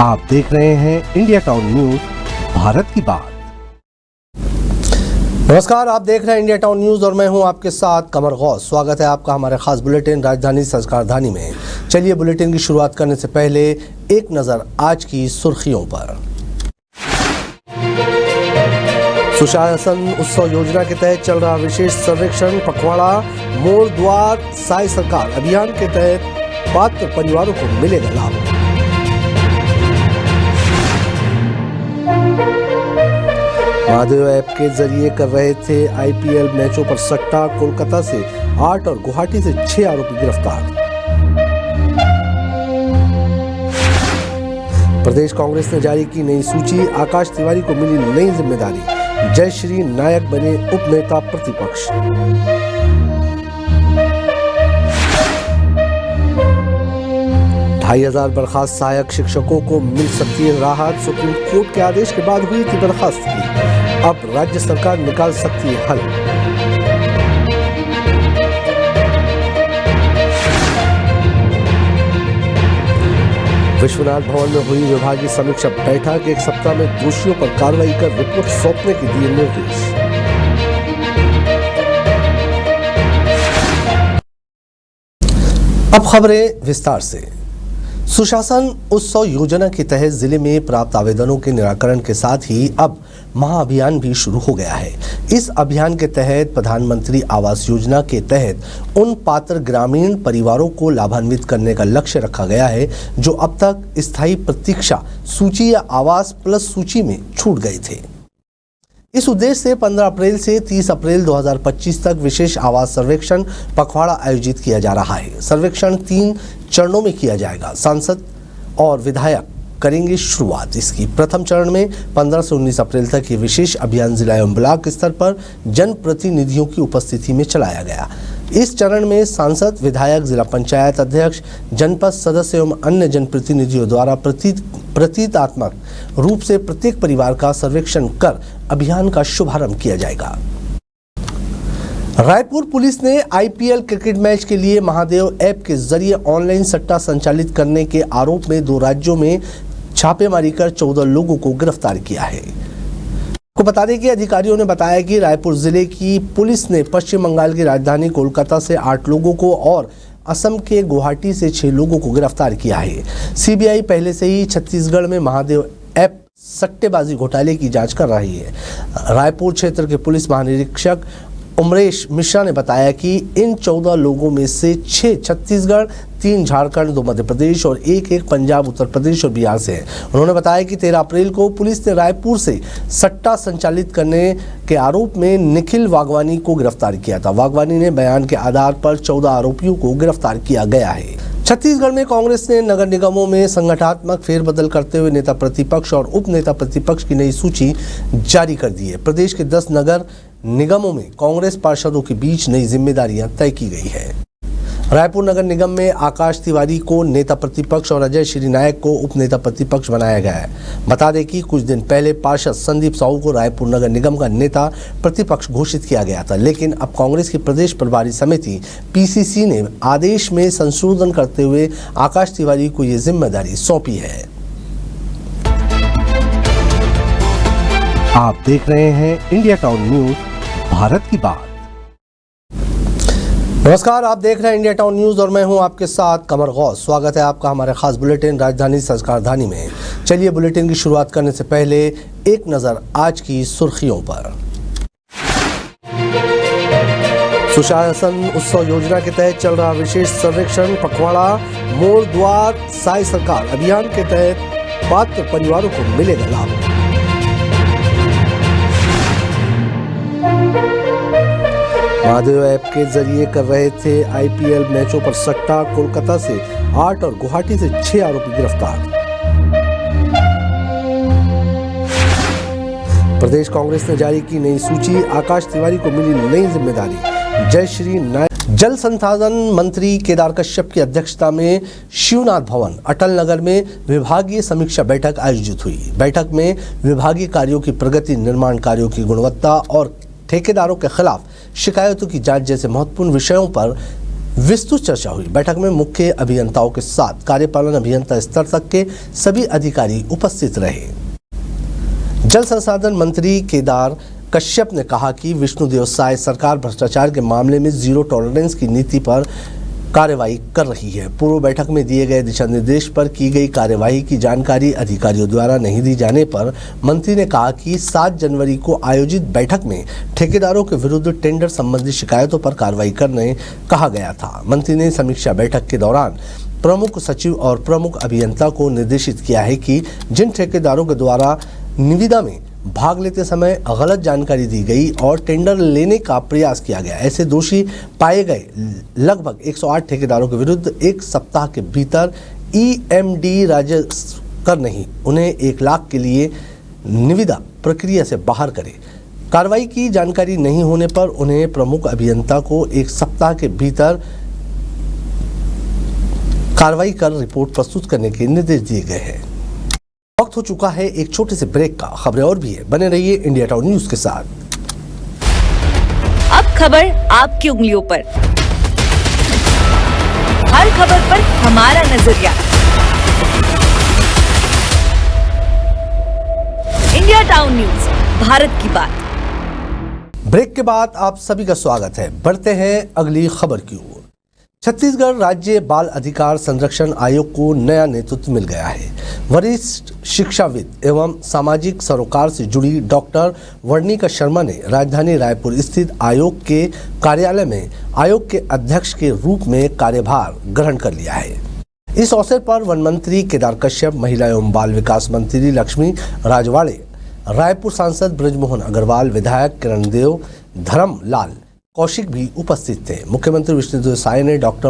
आप देख रहे हैं इंडिया टाउन न्यूज, भारत की बात। नमस्कार, आप देख रहे हैं इंडिया टाउन न्यूज और मैं हूं आपके साथ कमर गौस। स्वागत है आपका हमारे खास बुलेटिन राजधानी संस्कारधानी में। चलिए बुलेटिन की शुरुआत करने से पहले एक नजर आज की सुर्खियों पर। सुशासन उत्सव योजना के तहत चल रहा विशेष सर्वेक्षण पखवाड़ा मोड़ द्वार साई सरकार अभियान के तहत पात्र परिवारों को मिलेगा लाभ। महादेव ऐप के जरिए कर रहे थे आईपीएल मैचों पर सट्टा। कोलकाता से 8 और गुवाहाटी से 6 आरोपी गिरफ्तार। प्रदेश कांग्रेस ने जारी की नई सूची। आकाश तिवारी को मिली नई जिम्मेदारी। जयश्री नायक बने उप नेता प्रतिपक्ष। 2500 बर्खास्त सहायक शिक्षकों को मिल सकती है राहत। सुप्रीम कोर्ट के आदेश के बाद हुई थी बर्खास्तगी, अब राज्य सरकार निकाल सकती है हल। विश्वनाथ भवन में हुई विभागीय समीक्षा बैठक। एक सप्ताह में दोषियों पर कार्रवाई कर रिपोर्ट सौंपने के दिए निर्देश। अब खबरें विस्तार से। सुशासन उत्सव योजना के तहत जिले में प्राप्त आवेदनों के निराकरण के साथ ही अब महाअभियान भी शुरू हो गया है। इस अभियान के तहत प्रधानमंत्री आवास योजना के तहत उन पात्र ग्रामीण परिवारों को लाभान्वित करने का लक्ष्य रखा गया है जो अब तक स्थायी प्रतीक्षा सूची या आवास प्लस सूची में छूट गए थे। इस उद्देश्य से 15 अप्रैल से 30 अप्रैल 2025 तक विशेष आवास सर्वेक्षण पखवाड़ा आयोजित किया जा रहा है। सर्वेक्षण 3 चरणों में किया जाएगा। सांसद और विधायक करेंगे शुरुआत इसकी। प्रथम चरण में 15 से 19 अप्रैल तक ये विशेष अभियान जिला एवं ब्लॉक स्तर पर जनप्रतिनिधियों की उपस्थिति में चलाया गया। इस चरण में सांसद, विधायक, जिला पंचायत अध्यक्ष, जनपद सदस्य एवं अन्य जनप्रतिनिधियों द्वारा प्रतीकात्मक रूप से प्रत्येक परिवार का सर्वेक्षण कर अभियान का शुभारंभ किया जाएगा। रायपुर पुलिस ने आईपीएल क्रिकेट मैच के लिए महादेव ऐप के जरिए ऑनलाइन सट्टा संचालित करने के आरोप में 2 राज्यों में छापेमारी कर 14 लोगों को गिरफ्तार किया है। आपको बता दें कि अधिकारियों ने बताया कि रायपुर जिले की पुलिस ने पश्चिम बंगाल की राजधानी कोलकाता से 8 लोगों को और असम के गुवाहाटी से 6 लोगों को गिरफ्तार किया है। सीबीआई पहले से ही छत्तीसगढ़ में महादेव ऐप सट्टेबाजी घोटाले की जांच कर रही है। रायपुर क्षेत्र के पुलिस महानिरीक्षक उमरेश मिश्रा ने बताया कि इन 14 लोगों में से 6 छत्तीसगढ़, 3 झारखंड, 2 मध्य प्रदेश और 1 पंजाब, उत्तर प्रदेश और बिहार से हैं। उन्होंने बताया कि 13 अप्रैल को पुलिस ने रायपुर से सट्टा संचालित करने के आरोप में निखिल वागवानी को गिरफ्तार किया था। वागवानी ने बयान के आधार पर 14 आरोपियों को गिरफ्तार किया गया है। छत्तीसगढ़ में कांग्रेस ने नगर निगमों में संगठनात्मक फेरबदल करते हुए नेता प्रतिपक्ष और उप नेता प्रतिपक्ष की नई सूची जारी कर दी है। प्रदेश के 10 नगर निगमों में कांग्रेस पार्षदों के बीच नई जिम्मेदारियां तय की गई है। रायपुर नगर निगम में आकाश तिवारी को नेता प्रतिपक्ष और अजय श्री नायक को उप नेता प्रतिपक्ष बनाया गया है। बता दें कि कुछ दिन पहले पार्षद संदीप साहू को रायपुर नगर निगम का नेता प्रतिपक्ष घोषित किया गया था, लेकिन अब कांग्रेस की प्रदेश प्रभारी समिति पीसीसी ने आदेश में संशोधन करते हुए आकाश तिवारी को ये जिम्मेदारी सौंपी है। आप देख रहे हैं इंडिया टाउन न्यूज, भारत की बात। नमस्कार, आप देख रहे हैं इंडिया टाउन न्यूज और मैं हूं आपके साथ कमर गौस। स्वागत है आपका हमारे खास बुलेटिन राजधानी संस्कारधानी में। चलिए बुलेटिन की शुरुआत करने से पहले एक नजर आज की सुर्खियों पर। सुशासन उत्सव योजना के तहत चल रहा विशेष सर्वेक्षण पखवाड़ा मोड़ द्वार साई सरकार अभियान के तहत पात्र परिवारों को मिलेगा लाभ। महादेव ऐप के जरिए कर रहे थे आईपीएल मैचों पर सट्टा। कोलकाता से 8 और गुवाहाटी से 6 आरोपी गिरफ्तार। प्रदेश कांग्रेस ने जारी की नई सूची। आकाश तिवारी को मिली नई जिम्मेदारी। जयश्री नायक। जल संसाधन मंत्री केदार कश्यप की अध्यक्षता में शिवनाथ भवन अटल नगर में विभागीय समीक्षा बैठक आयोजित हुई। बैठक में विभागीय कार्यों की प्रगति, निर्माण कार्यों की गुणवत्ता और ठेकेदारों के खिलाफ शिकायतों की जांच जैसे महत्वपूर्ण विषयों पर विस्तृत चर्चा हुई। बैठक में मुख्य अभियंताओं के साथ कार्यपालन अभियंता स्तर तक के सभी अधिकारी उपस्थित रहे। जल संसाधन मंत्री केदार कश्यप ने कहा कि विष्णुदेव साय सरकार भ्रष्टाचार के मामले में जीरो टॉलरेंस की नीति पर कार्रवाई कर रही है। पूर्व बैठक में दिए गए दिशा निर्देश पर की गई कार्यवाही की जानकारी अधिकारियों द्वारा नहीं दी जाने पर मंत्री ने कहा कि 7 जनवरी को आयोजित बैठक में ठेकेदारों के विरुद्ध टेंडर संबंधी शिकायतों पर कार्रवाई करने कहा गया था। मंत्री ने समीक्षा बैठक के दौरान प्रमुख सचिव और प्रमुख अभियंता को निर्देशित किया है कि जिन ठेकेदारों के द्वारा निविदा में भाग लेते समय गलत जानकारी दी गई और टेंडर लेने का प्रयास किया गया, ऐसे दोषी पाए गए लगभग 108 ठेकेदारों के विरुद्ध 1 सप्ताह के भीतर EMD राजस्व कर नहीं उन्हें 1 लाख के लिए निविदा प्रक्रिया से बाहर करे। कार्रवाई की जानकारी नहीं होने पर उन्हें प्रमुख अभियंता को 1 सप्ताह के भीतर कार्रवाई कर रिपोर्ट प्रस्तुत करने के निर्देश दिए गए हैं। वक्त हो चुका है एक छोटे से ब्रेक का। खबरें और भी है, बने रहिए इंडिया टाउन न्यूज के साथ। अब खबर आपकी उंगलियों पर, हर खबर पर हमारा नजरिया। इंडिया टाउन न्यूज, भारत की बात। ब्रेक के बाद आप सभी का स्वागत है। बढ़ते हैं अगली खबर की ओर। छत्तीसगढ़ राज्य बाल अधिकार संरक्षण आयोग को नया नेतृत्व मिल गया है। वरिष्ठ शिक्षाविद एवं सामाजिक सरोकार से जुड़ी डॉक्टर वर्णिका शर्मा ने राजधानी रायपुर स्थित आयोग के कार्यालय में आयोग के अध्यक्ष के रूप में कार्यभार ग्रहण कर लिया है। इस अवसर पर वन मंत्री केदार कश्यप, महिला एवं बाल विकास मंत्री लक्ष्मी राजवाड़े, रायपुर सांसद ब्रजमोहन अग्रवाल, विधायक किरण देव, धर्मलाल कौशिक भी उपस्थित थे। मुख्यमंत्री विष्णुदेव साय ने डॉक्टर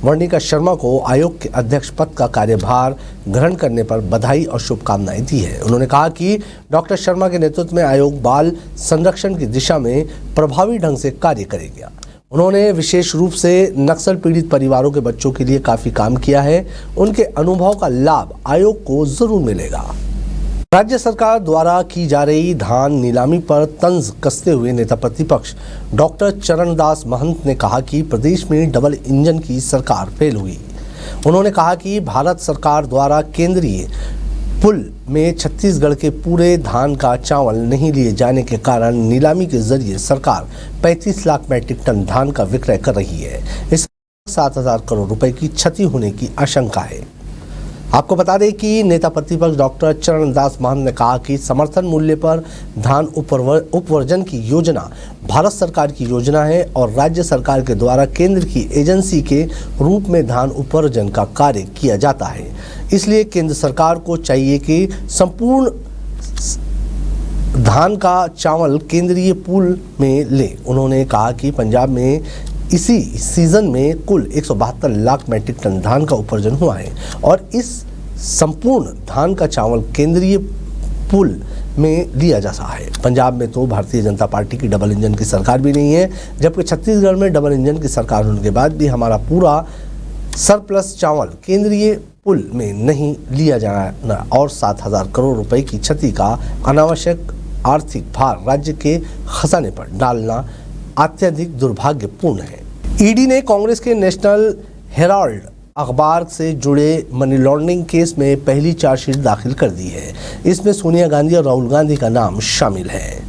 वर्णिका शर्मा को आयोग के अध्यक्ष पद का कार्यभार ग्रहण करने पर बधाई और शुभकामनाएं दी है। उन्होंने कहा कि डॉक्टर शर्मा के नेतृत्व में आयोग बाल संरक्षण की दिशा में प्रभावी ढंग से कार्य करेगा। उन्होंने विशेष रूप से नक्सल पीड़ित परिवारों के बच्चों के लिए काफी काम किया है। उनके अनुभव का लाभ आयोग को जरूर मिलेगा। राज्य सरकार द्वारा की जा रही धान नीलामी पर तंज कसते हुए नेता प्रतिपक्ष डॉक्टर चरणदास महंत ने कहा कि प्रदेश में डबल इंजन की सरकार फेल हुई। उन्होंने कहा कि भारत सरकार द्वारा केंद्रीय पुल में छत्तीसगढ़ के पूरे धान का चावल नहीं लिए जाने के कारण नीलामी के जरिए सरकार 35 लाख मैट्रिक टन धान का विक्रय कर रही है। इस 7,000 करोड़ रुपए की क्षति होने की आशंका है। आपको बता दें कि नेता प्रतिपक्ष डॉक्टर चरणदास महंत ने कहा कि समर्थन मूल्य पर धान उपवर्जन की योजना भारत सरकार की योजना है और राज्य सरकार के द्वारा केंद्र की एजेंसी के रूप में धान उपवर्जन का कार्य किया जाता है। इसलिए केंद्र सरकार को चाहिए कि संपूर्ण धान का चावल केंद्रीय पूल में ले। उन्होंने कहा कि पंजाब में इसी सीजन में कुल 172 लाख मैट्रिक टन धान का उपवर्जन हुआ है और इस संपूर्ण धान का चावल केंद्रीय पूल में लिया जा रहा है। पंजाब में तो भारतीय जनता पार्टी की डबल इंजन की सरकार भी नहीं है, जबकि छत्तीसगढ़ में डबल इंजन की सरकार होने के बाद भी हमारा पूरा सरप्लस चावल केंद्रीय पुल में नहीं लिया जाना और 7,000 करोड़ रुपए की क्षति का अनावश्यक आर्थिक भार राज्य के खजाने पर डालना अत्यधिक दुर्भाग्यपूर्ण है। ईडी ने कांग्रेस के नेशनल हेराल्ड अखबार से जुड़े मनी लॉन्ड्रिंग केस में पहली चार्जशीट दाखिल कर दी है। इसमें सोनिया गांधी और राहुल गांधी का नाम शामिल है।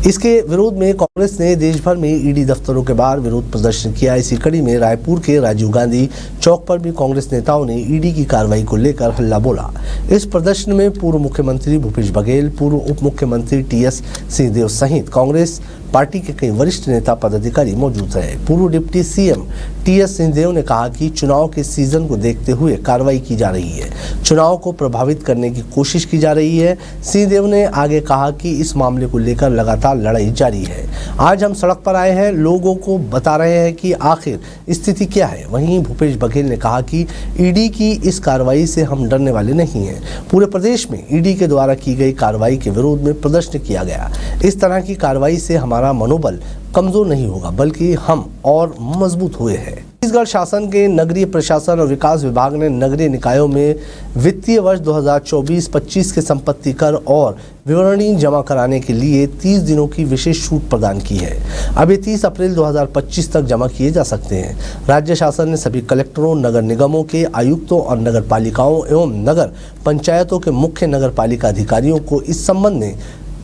इसके विरोध में कांग्रेस ने देश भर में ईडी दफ्तरों के बाहर विरोध प्रदर्शन किया। इसी कड़ी में रायपुर के राजीव गांधी चौक पर भी कांग्रेस नेताओं ने ईडी की कार्रवाई को लेकर हल्ला बोला। इस प्रदर्शन में पूर्व मुख्यमंत्री भूपेश बघेल, पूर्व उप मुख्यमंत्री TS सिंहदेव सहित कांग्रेस पार्टी के कई वरिष्ठ नेता पदाधिकारी मौजूद रहे। पूर्व डिप्टी CM TS सिंहदेव ने कहा कि चुनाव के सीजन को देखते हुए कार्रवाई की जा रही है, चुनाव को प्रभावित करने की कोशिश की जा रही है। सिंहदेव ने आगे कहा कि इस मामले को लेकर लगातार लड़ाई जारी है। आज हम सड़क पर आए हैं, लोगों को बता रहे हैं कि आखिर स्थिति क्या है। वहीं भूपेश बघेल ने कहा कि ईडी की इस कार्रवाई से हम डरने वाले नहीं हैं। पूरे प्रदेश में ईडी के द्वारा की गई कार्रवाई के विरोध में प्रदर्शन किया गया। इस तरह की कार्रवाई से हमारा मनोबल कमजोर नहीं होगा, बल्कि हम और मजबूत हुए हैं। छत्तीसगढ़ शासन के नगरीय प्रशासन और विकास विभाग ने नगरीय निकायों में वित्तीय वर्ष 2024-25 के संपत्ति कर और विवरणी जमा कराने के लिए 30 दिनों की विशेष छूट प्रदान की है। अब ये 30 अप्रैल 2025 तक जमा किए जा सकते हैं। राज्य शासन ने सभी कलेक्टरों, नगर निगमों के आयुक्तों और नगर पालिकाओं एवं नगर पंचायतों के मुख्य नगर पालिका अधिकारियों को इस संबंध में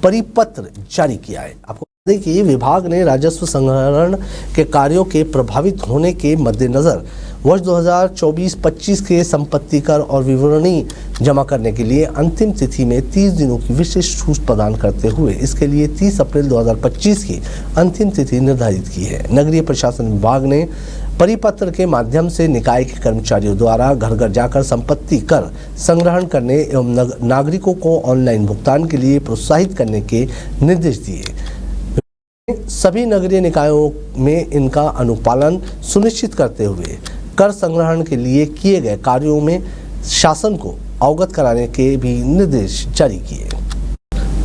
परिपत्र जारी किया है। आपको देखिए, विभाग ने राजस्व संग्रहण के कार्यों के प्रभावित होने के मद्देनजर वर्ष 2024-25 के संपत्ति कर और विवरणी जमा करने के लिए अंतिम तिथि में 30 दिनों की विशेष छूट प्रदान करते हुए इसके लिए 30 अप्रैल 2025 की अंतिम तिथि निर्धारित की है। नगरीय प्रशासन विभाग ने परिपत्र के माध्यम से निकाय के कर्मचारियों द्वारा घर घर जाकर संपत्ति कर संग्रहण करने एवं नागरिकों को ऑनलाइन भुगतान के लिए प्रोत्साहित करने के निर्देश दिए। सभी नगरीय निकायों में इनका अनुपालन सुनिश्चित करते हुए कर संग्रहण के लिए किए गए कार्यों में शासन को अवगत कराने के भी निर्देश जारी किए।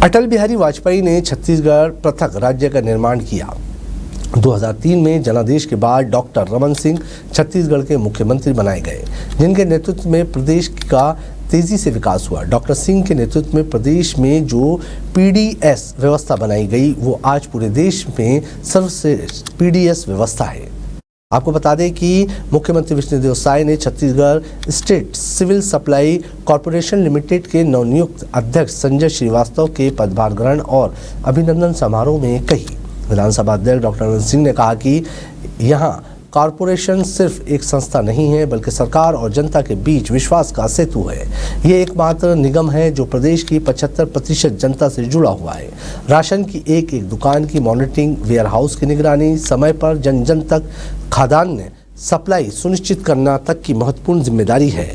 अटल बिहारी वाजपेयी ने छत्तीसगढ़ पृथक राज्य का निर्माण किया। 2003 में जनादेश के बाद डॉक्टर रमन सिंह छत्तीसगढ़ के मुख्यमंत्री बनाए गए, जिनके नेतृत्व में प्रदेश का तेजी से विकास हुआ। डॉक्टर सिंह के नेतृत्व में प्रदेश में जो पीडीएस व्यवस्था बनाई गई वो आज पूरे देश में सर्वश्रेष्ठ पीडीएस व्यवस्था है। आपको बता दें कि मुख्यमंत्री विष्णुदेव साय ने Chhattisgarh state civil supply corporation limited के नवनियुक्त अध्यक्ष संजय श्रीवास्तव के पदभार ग्रहण और अभिनंदन समारोह में कही। विधानसभा अध्यक्ष डॉक्टर रमन सिंह ने कहा कि यहाँ कॉरपोरेशन सिर्फ एक संस्था नहीं है बल्कि सरकार और जनता के बीच विश्वास का सेतु है। ये एकमात्र निगम है जो प्रदेश की 75% जनता से जुड़ा हुआ है। राशन की एक एक दुकान की मॉनिटरिंग, वेयर हाउस की निगरानी, समय पर जन जन तक खाद्यान्न सप्लाई सुनिश्चित करना तक की महत्वपूर्ण जिम्मेदारी है।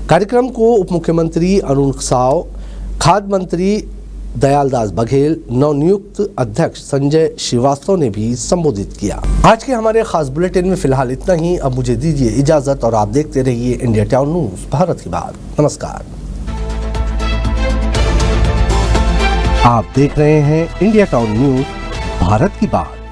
कार्यक्रम को उप मुख्यमंत्री अरुण साव, खाद्य मंत्री दयालदास बघेल, नवनियुक्त अध्यक्ष संजय श्रीवास्तव ने भी संबोधित किया। आज के हमारे खास बुलेटिन में फिलहाल इतना ही। अब मुझे दीजिए इजाजत और आप देखते रहिए इंडिया टाउन न्यूज, भारत की बात। नमस्कार। आप देख रहे हैं इंडिया टाउन न्यूज, भारत की बात।